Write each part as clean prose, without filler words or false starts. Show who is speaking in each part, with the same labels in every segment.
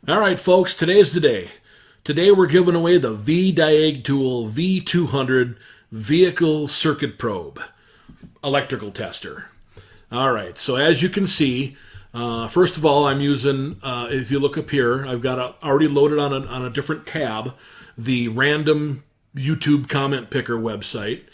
Speaker 1: All right, folks, today's the day. Today we're giving away the VDIAGTOOL V200 Vehicle Circuit Probe electrical tester. All right, so as you can see, first of all, I'm using, if you look up here, I've got already loaded on a different tab, the random YouTube comment picker website.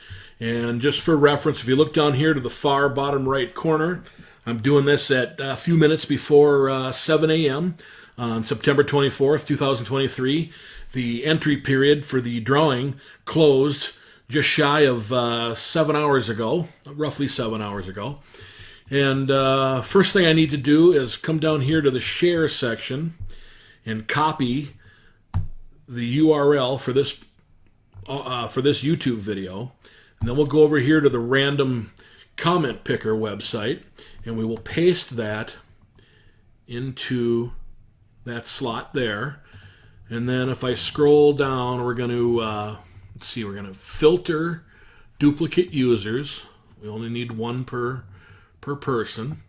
Speaker 1: And just for reference, if you look down here to the far bottom right corner, I'm doing this at a few minutes before 7 a.m. on September 24th, 2023. The entry period for the drawing closed just shy of 7 hours ago, roughly 7 hours ago. And first thing I need to do is come down here to the share section and copy the URL for this YouTube video. And then we'll go over here to the random comment picker website, and we will paste that into that slot there. And then if I scroll down, we're going to let's see, we're going to filter duplicate users. We only need one per person.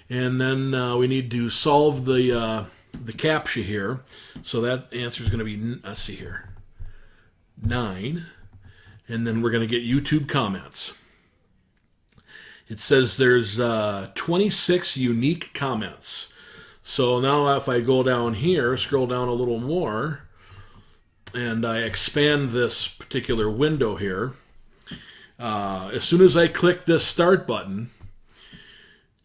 Speaker 1: And then we need to solve the CAPTCHA here. So that answer is going to be, let's see here, 9. And then we're going to get YouTube comments. It says there's 26 unique comments. So now if I go down here, scroll down a little more, and I expand this particular window here, as soon as I click this start button,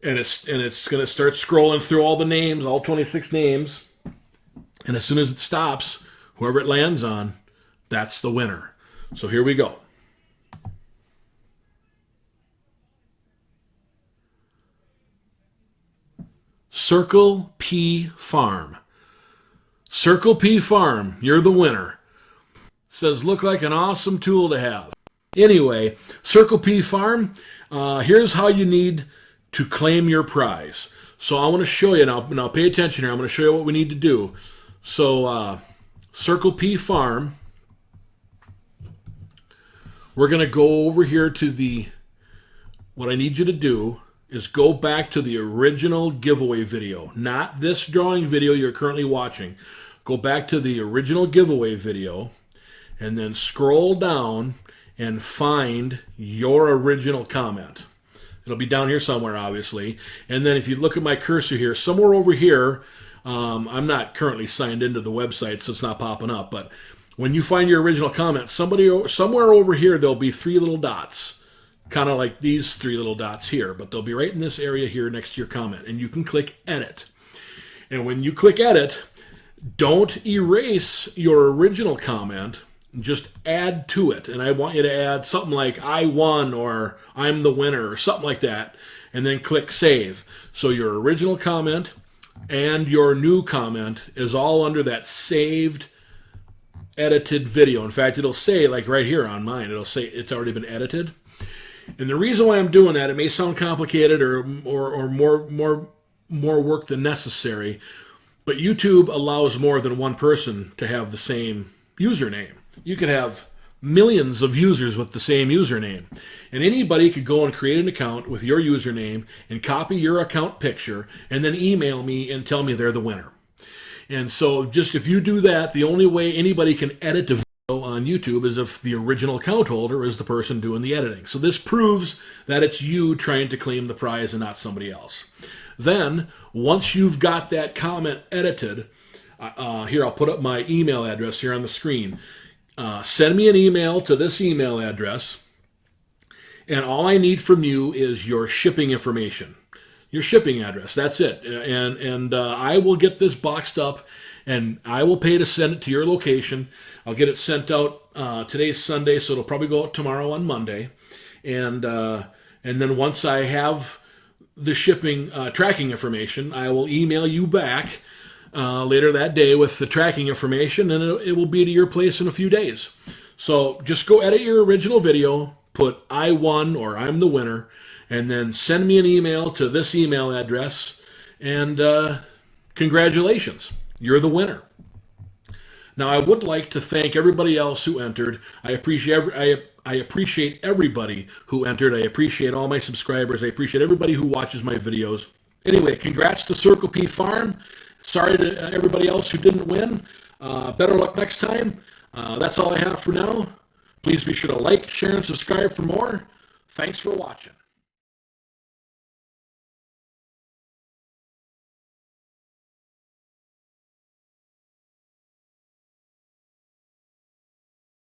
Speaker 1: and it's going to start scrolling through all the names, all 26 names, and as soon as it stops, whoever it lands on, that's the winner. So here we go. Circle P Farm. Circle P Farm, you're the winner. Says, look like an awesome tool to have. Anyway, Circle P Farm, here's how you need to claim your prize. So I want to show you, now pay attention here, I'm going to show you what we need to do. So Circle P Farm, we're going to go over here to what I need you to do is go back to the original giveaway video, not this drawing video you're currently watching. Go back to the original giveaway video and then scroll down and find your original comment. It'll be down here somewhere, obviously. And then if you look at my cursor here, somewhere over here, I'm not currently signed into the website, so it's not popping up, but when you find your original comment, somewhere over here, there'll be 3 little dots, kind of like these 3 little dots here, but they'll be right in this area here next to your comment, and you can click Edit. And when you click Edit, don't erase your original comment, just add to it. And I want you to add something like I won or I'm the winner or something like that, and then click Save. So your original comment and your new comment is all under that saved edited video. In fact, it'll say, like right here on mine, it'll say it's already been edited. And the reason why I'm doing that, it may sound complicated or more work than necessary, but YouTube allows more than one person to have the same username. You can have millions of users with the same username, and anybody could go and create an account with your username and copy your account picture and then email me and tell me they're the winner. And so just if you do that, the only way anybody can edit the video on YouTube is if the original account holder is the person doing the editing. So this proves that it's you trying to claim the prize and not somebody else. Then, once you've got that comment edited, here I'll put up my email address here on the screen. Send me an email to this email address, and all I need from you is your shipping information. Your shipping address, that's it. And I will get this boxed up, and I will pay to send it to your location. I'll get it sent out, today's Sunday, so it'll probably go out tomorrow on Monday. And then once I have the shipping tracking information, I will email you back later that day with the tracking information, and it will be to your place in a few days. So just go edit your original video, put I won or I'm the winner, and then send me an email to this email address, and congratulations, you're the winner. Now, I would like to thank everybody else who entered. I appreciate everybody who entered. I appreciate all my subscribers. I appreciate everybody who watches my videos. Anyway, congrats to Circle P Farm. Sorry to everybody else who didn't win. Better luck next time. That's all I have for now. Please be sure to like, share, and subscribe for more. Thanks for watching.